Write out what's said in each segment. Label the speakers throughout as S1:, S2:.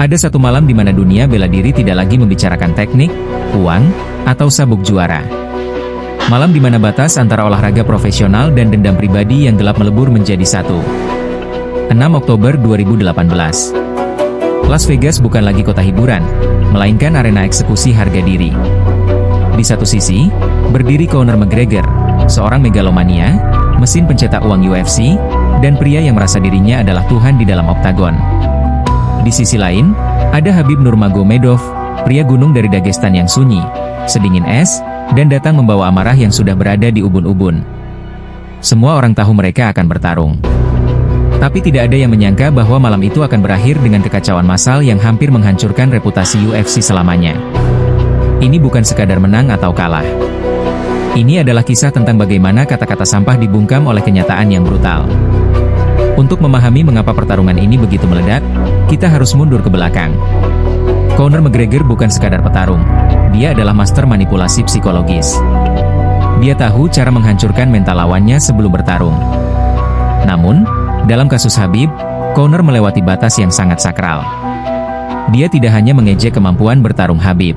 S1: Ada satu malam di mana dunia bela diri tidak lagi membicarakan teknik, uang, atau sabuk juara. Malam di mana batas antara olahraga profesional dan dendam pribadi yang gelap melebur menjadi satu. 6 Oktober 2018. Las Vegas bukan lagi kota hiburan, melainkan arena eksekusi harga diri. Di satu sisi, berdiri Conor McGregor, seorang megalomania, mesin pencetak uang UFC, dan pria yang merasa dirinya adalah Tuhan di dalam oktagon. Di sisi lain, ada Khabib Nurmagomedov, pria gunung dari Dagestan yang sunyi, sedingin es, dan datang membawa amarah yang sudah berada di ubun-ubun. Semua orang tahu mereka akan bertarung. Tapi tidak ada yang menyangka bahwa malam itu akan berakhir dengan kekacauan massal yang hampir menghancurkan reputasi UFC selamanya. Ini bukan sekadar menang atau kalah. Ini adalah kisah tentang bagaimana kata-kata sampah dibungkam oleh kenyataan yang brutal. Untuk memahami mengapa pertarungan ini begitu meledak, kita harus mundur ke belakang. Conor McGregor bukan sekadar petarung, dia adalah master manipulasi psikologis. Dia tahu cara menghancurkan mental lawannya sebelum bertarung. Namun, dalam kasus Khabib, Conor melewati batas yang sangat sakral. Dia tidak hanya mengejek kemampuan bertarung Khabib.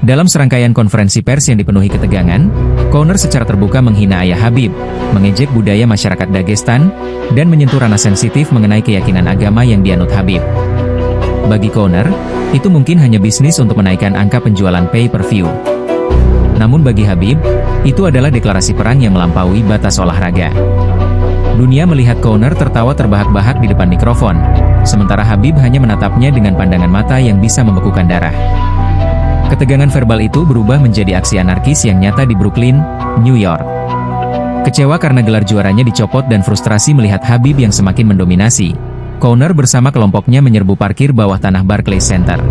S1: Dalam serangkaian konferensi pers yang dipenuhi ketegangan, Conor secara terbuka menghina ayah Khabib, mengejek budaya masyarakat Dagestan, dan menyentuh ranah sensitif mengenai keyakinan agama yang dianut Khabib. Bagi Conor, itu mungkin hanya bisnis untuk menaikkan angka penjualan pay-per-view. Namun bagi Khabib, itu adalah deklarasi perang yang melampaui batas olahraga. Dunia melihat Conor tertawa terbahak-bahak di depan mikrofon, sementara Khabib hanya menatapnya dengan pandangan mata yang bisa membekukan darah. Ketegangan verbal itu berubah menjadi aksi anarkis yang nyata di Brooklyn, New York. Kecewa karena gelar juaranya dicopot dan frustrasi melihat Khabib yang semakin mendominasi, Conor bersama kelompoknya menyerbu parkir bawah tanah Barclays Center.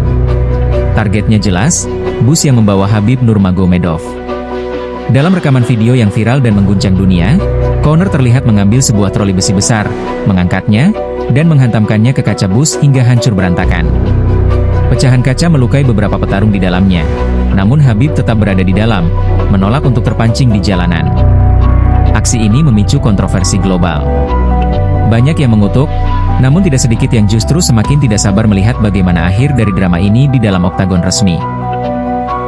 S1: Targetnya jelas, bus yang membawa Khabib Nurmagomedov. Dalam rekaman video yang viral dan mengguncang dunia, Conor terlihat mengambil sebuah troli besi besar, mengangkatnya, dan menghantamkannya ke kaca bus hingga hancur berantakan. Pecahan kaca melukai beberapa petarung di dalamnya, namun Khabib tetap berada di dalam, menolak untuk terpancing di jalanan. Aksi ini memicu kontroversi global. Banyak yang mengutuk, namun tidak sedikit yang justru semakin tidak sabar melihat bagaimana akhir dari drama ini di dalam oktagon resmi.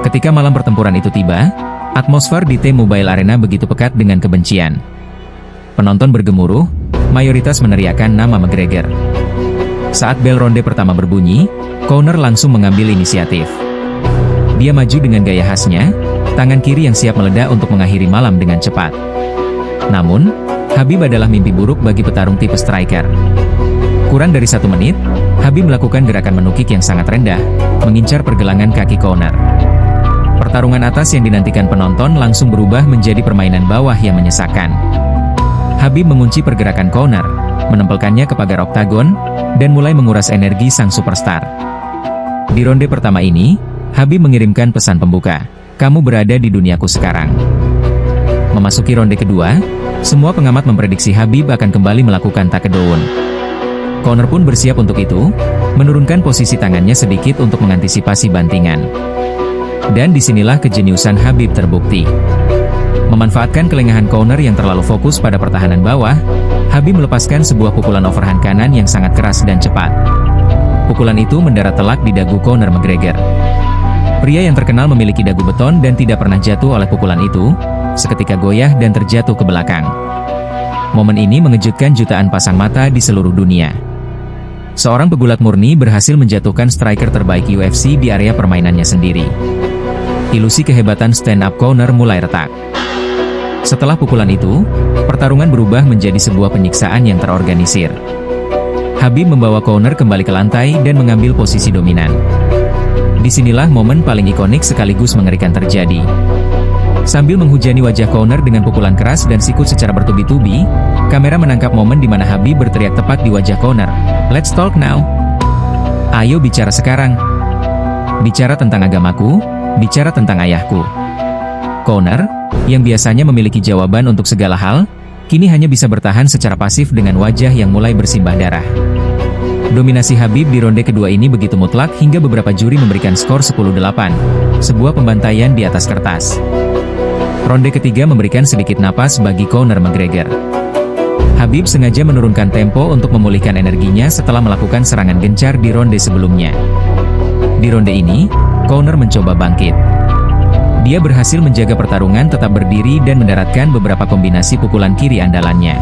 S1: Ketika malam pertempuran itu tiba, atmosfer di T-Mobile Arena begitu pekat dengan kebencian. Penonton bergemuruh, mayoritas meneriakkan nama McGregor. Saat bel ronde pertama berbunyi, Conor langsung mengambil inisiatif. Dia maju dengan gaya khasnya, tangan kiri yang siap meledak untuk mengakhiri malam dengan cepat. Namun, Khabib adalah mimpi buruk bagi petarung tipe striker. Kurang dari 1 menit, Khabib melakukan gerakan menukik yang sangat rendah, mengincar pergelangan kaki Conor. Pertarungan atas yang dinantikan penonton langsung berubah menjadi permainan bawah yang menyesakkan. Khabib mengunci pergerakan Conor, menempelkannya ke pagar oktagon, dan mulai menguras energi sang superstar. Di ronde pertama ini, Khabib mengirimkan pesan pembuka, "Kamu berada di duniaku sekarang." Memasuki ronde kedua, semua pengamat memprediksi Khabib akan kembali melakukan takedown. Conor pun bersiap untuk itu, menurunkan posisi tangannya sedikit untuk mengantisipasi bantingan. Dan disinilah kejeniusan Khabib terbukti. Memanfaatkan kelengahan Conor yang terlalu fokus pada pertahanan bawah, Khabib melepaskan sebuah pukulan overhand kanan yang sangat keras dan cepat. Pukulan itu mendarat telak di dagu Conor McGregor. Pria yang terkenal memiliki dagu beton dan tidak pernah jatuh oleh pukulan itu, seketika goyah dan terjatuh ke belakang. Momen ini mengejutkan jutaan pasang mata di seluruh dunia. Seorang pegulat murni berhasil menjatuhkan striker terbaik UFC di area permainannya sendiri. Ilusi kehebatan stand-up Conor mulai retak. Setelah pukulan itu, pertarungan berubah menjadi sebuah penyiksaan yang terorganisir. Khabib membawa Conor kembali ke lantai dan mengambil posisi dominan. Disinilah momen paling ikonik sekaligus mengerikan terjadi. Sambil menghujani wajah Conor dengan pukulan keras dan sikut secara bertubi-tubi, kamera menangkap momen di mana Khabib berteriak tepat di wajah Conor, "Let's talk now. Ayo bicara sekarang. Bicara tentang agamaku, bicara tentang ayahku." Conor, yang biasanya memiliki jawaban untuk segala hal, kini hanya bisa bertahan secara pasif dengan wajah yang mulai bersimbah darah. Dominasi Khabib di ronde kedua ini begitu mutlak hingga beberapa juri memberikan skor 10-8, sebuah pembantaian di atas kertas. Ronde ketiga memberikan sedikit napas bagi Conor McGregor. Khabib sengaja menurunkan tempo untuk memulihkan energinya setelah melakukan serangan gencar di ronde sebelumnya. Di ronde ini, Conor mencoba bangkit. Dia berhasil menjaga pertarungan tetap berdiri dan mendaratkan beberapa kombinasi pukulan kiri andalannya.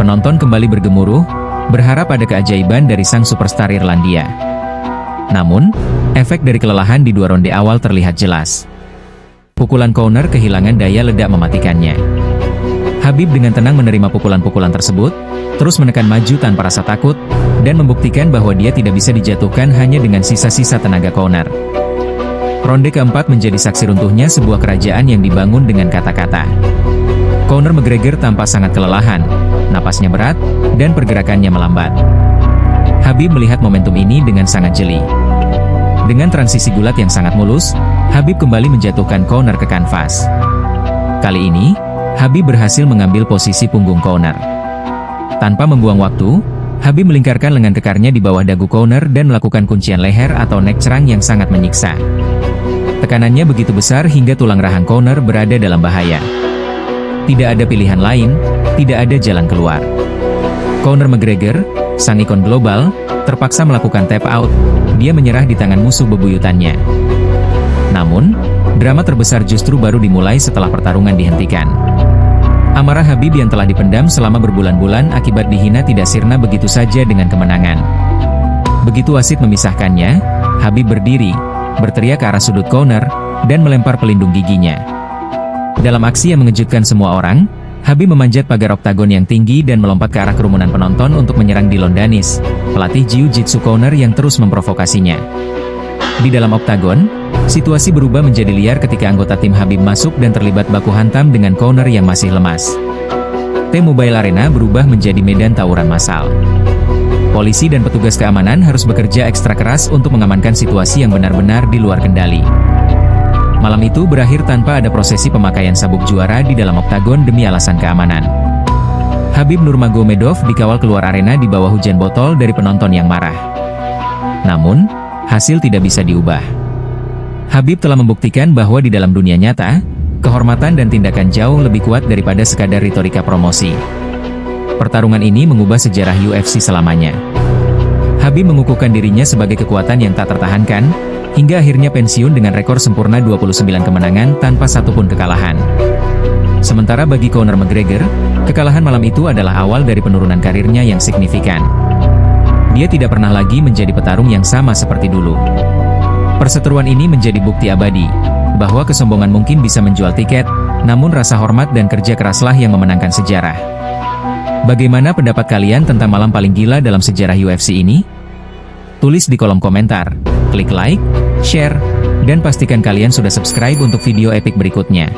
S1: Penonton kembali bergemuruh, berharap ada keajaiban dari sang superstar Irlandia. Namun, efek dari kelelahan di 2 ronde awal terlihat jelas. Pukulan Conor kehilangan daya ledak mematikannya. Khabib dengan tenang menerima pukulan-pukulan tersebut, terus menekan maju tanpa rasa takut, dan membuktikan bahwa dia tidak bisa dijatuhkan hanya dengan sisa-sisa tenaga Conor. Ronde keempat menjadi saksi runtuhnya sebuah kerajaan yang dibangun dengan kata-kata. Conor McGregor tampak sangat kelelahan, napasnya berat, dan pergerakannya melambat. Khabib melihat momentum ini dengan sangat jeli. Dengan transisi gulat yang sangat mulus, Khabib kembali menjatuhkan Conor ke kanvas. Kali ini, Khabib berhasil mengambil posisi punggung Conor. Tanpa membuang waktu, Khabib melingkarkan lengan kekarnya di bawah dagu Conor dan melakukan kuncian leher atau neck cerang yang sangat menyiksa. Tekanannya begitu besar hingga tulang rahang Conor berada dalam bahaya. Tidak ada pilihan lain, tidak ada jalan keluar. Conor McGregor, sang ikon global, terpaksa melakukan tap out. Dia menyerah di tangan musuh bebuyutannya. Namun, drama terbesar justru baru dimulai setelah pertarungan dihentikan. Amarah Khabib yang telah dipendam selama berbulan-bulan akibat dihina tidak sirna begitu saja dengan kemenangan. Begitu wasit memisahkannya, Khabib berdiri, berteriak ke arah sudut Conor, dan melempar pelindung giginya. Dalam aksi yang mengejutkan semua orang, Khabib memanjat pagar oktagon yang tinggi dan melompat ke arah kerumunan penonton untuk menyerang Dillon Danis, pelatih jiu-jitsu Conor yang terus memprovokasinya. Di dalam oktagon, situasi berubah menjadi liar ketika anggota tim Khabib masuk dan terlibat baku hantam dengan Conor yang masih lemas. T-Mobile Arena berubah menjadi medan tawuran massal. Polisi dan petugas keamanan harus bekerja ekstra keras untuk mengamankan situasi yang benar-benar di luar kendali. Malam itu berakhir tanpa ada prosesi pemakaian sabuk juara di dalam oktagon demi alasan keamanan. Khabib Nurmagomedov dikawal keluar arena di bawah hujan botol dari penonton yang marah. Namun, hasil tidak bisa diubah. Khabib telah membuktikan bahwa di dalam dunia nyata, kehormatan dan tindakan jauh lebih kuat daripada sekadar retorika promosi. Pertarungan ini mengubah sejarah UFC selamanya. Khabib mengukuhkan dirinya sebagai kekuatan yang tak tertahankan, hingga akhirnya pensiun dengan rekor sempurna 29 kemenangan tanpa satupun kekalahan. Sementara bagi Conor McGregor, kekalahan malam itu adalah awal dari penurunan karirnya yang signifikan. Dia tidak pernah lagi menjadi petarung yang sama seperti dulu. Perseteruan ini menjadi bukti abadi, bahwa kesombongan mungkin bisa menjual tiket, namun rasa hormat dan kerja keraslah yang memenangkan sejarah. Bagaimana pendapat kalian tentang malam paling gila dalam sejarah UFC ini? Tulis di kolom komentar, klik like, share, dan pastikan kalian sudah subscribe untuk video epik berikutnya.